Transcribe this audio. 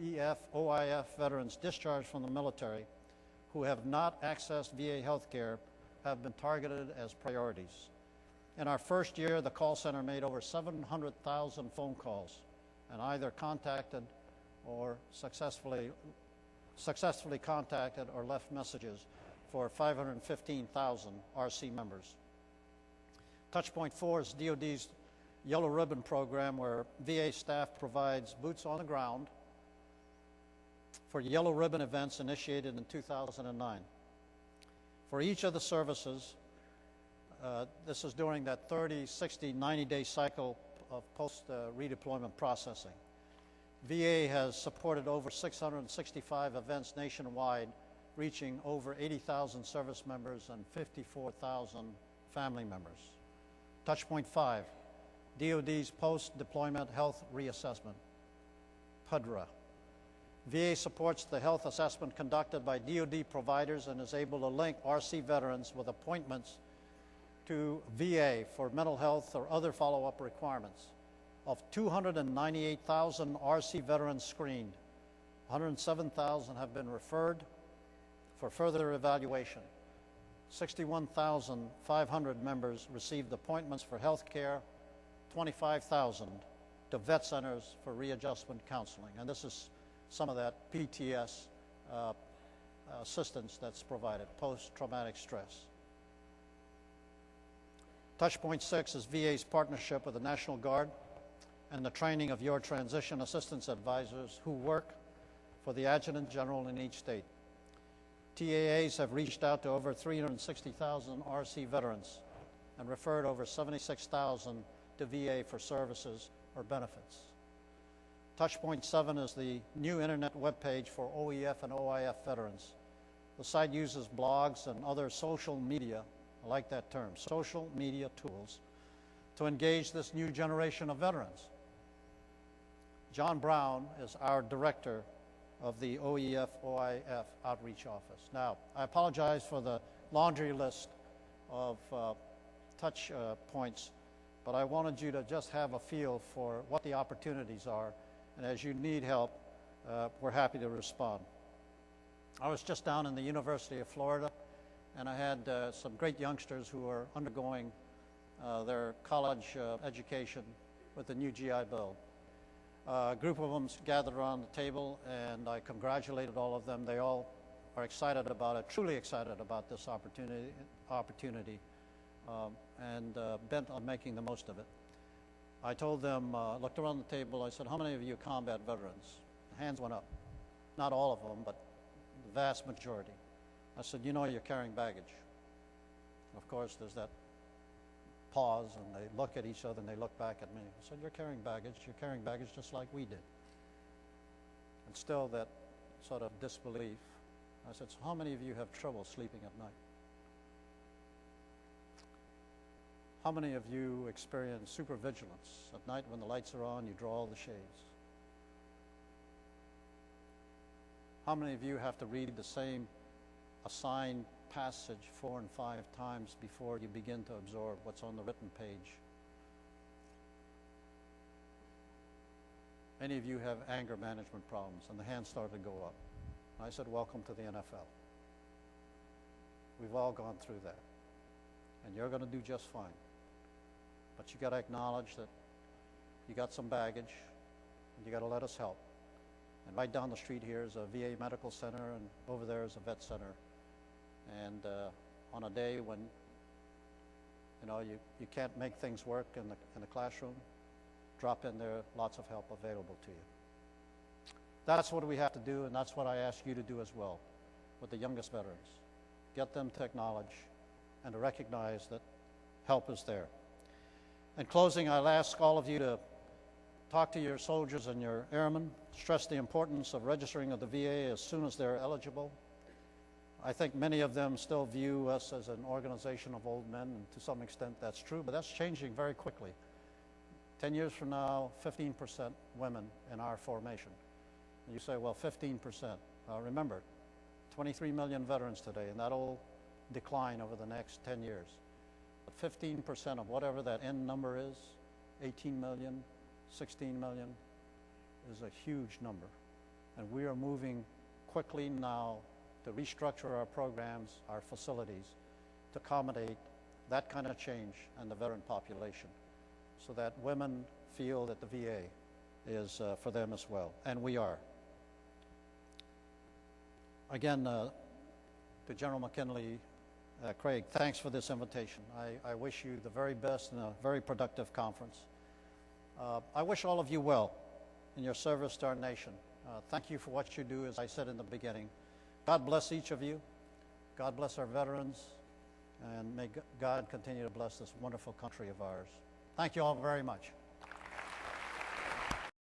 OEF, OIF veterans discharged from the military who have not accessed VA health care have been targeted as priorities. In our first year, the call center made over 700,000 phone calls and either contacted or successfully contacted or left messages for 515,000 RC members. Touchpoint 4 is DoD's Yellow Ribbon program, where VA staff provides boots on the ground for Yellow Ribbon events initiated in 2009. For each of the services, this is during that 30, 60, 90-day cycle of post-redeployment processing. VA has supported over 665 events nationwide, reaching over 80,000 service members and 54,000 family members. Touchpoint 5, DoD's Post-Deployment Health Reassessment, PUDRA. VA supports the health assessment conducted by DoD providers and is able to link RC veterans with appointments to VA for mental health or other follow-up requirements. Of 298,000 RC veterans screened, 107,000 have been referred for further evaluation. 61,500 members received appointments for health care, 25,000 to vet centers for readjustment counseling. And this is some of that PTS assistance that's provided, post-traumatic stress. Touchpoint 6 is VA's partnership with the National Guard and the training of your transition assistance advisors who work for the Adjutant General in each state. TAAs have reached out to over 360,000 RC veterans and referred over 76,000 to VA for services or benefits. Touchpoint 7 is the new internet webpage for OEF and OIF veterans. The site uses blogs and other social media, I like that term, social media tools, to engage this new generation of veterans. John Brown is our director of the OEF, OIF Outreach Office. Now, I apologize for the laundry list of touch points, but I wanted you to just have a feel for what the opportunities are, and as you need help, we're happy to respond. I was just down in the University of Florida, and I had some great youngsters who are undergoing their college education with the new GI Bill. A group of them gathered around the table, and I congratulated all of them. They all are excited about it, truly excited about this opportunity, and bent on making the most of it. I told them, looked around the table, I said, how many of you are combat veterans? Hands went up. Not all of them, but the vast majority. I said, you know you're carrying baggage. Of course, there's that pause, and they look at each other, and they look back at me. I said, you're carrying baggage just like we did. And still that sort of disbelief. I said, so how many of you have trouble sleeping at night? How many of you experience supervigilance? At night when the lights are on, you draw all the shades. How many of you have to read the same assigned passage 4 and 5 times before you begin to absorb what's on the written page? Many of you have anger management problems, and the hands started to go up. And I said, welcome to the NFL. We've all gone through that, and you're going to do just fine. But you got to acknowledge that you got some baggage, and you got to let us help. And right down the street here is a VA medical center, and over there is a vet center. And on a day when you can't make things work in the classroom, drop in there, lots of help available to you. That's what we have to do, and that's what I ask you to do as well with the youngest veterans. Get them to acknowledge and to recognize that help is there. In closing, I'll ask all of you to talk to your soldiers and your airmen, stress the importance of registering of the VA as soon as they're eligible. I think many of them still view us as an organization of old men, and to some extent that's true, but that's changing very quickly. 10 years from now, 15% women in our formation. And you say, well, 15%. Remember, 23 million veterans today, and that'll decline over the next 10 years. But 15% of whatever that end number is, 18 million, 16 million, is a huge number. And we are moving quickly now to restructure our programs, our facilities, to accommodate that kind of change in the veteran population so that women feel that the VA is for them as well, and we are. Again, to General McKinley, Craig, thanks for this invitation. I wish you the very best in a very productive conference. I wish all of you well in your service to our nation. Thank you for what you do, as I said in the beginning. God bless each of you. God bless our veterans. And may God continue to bless this wonderful country of ours. Thank you all very much.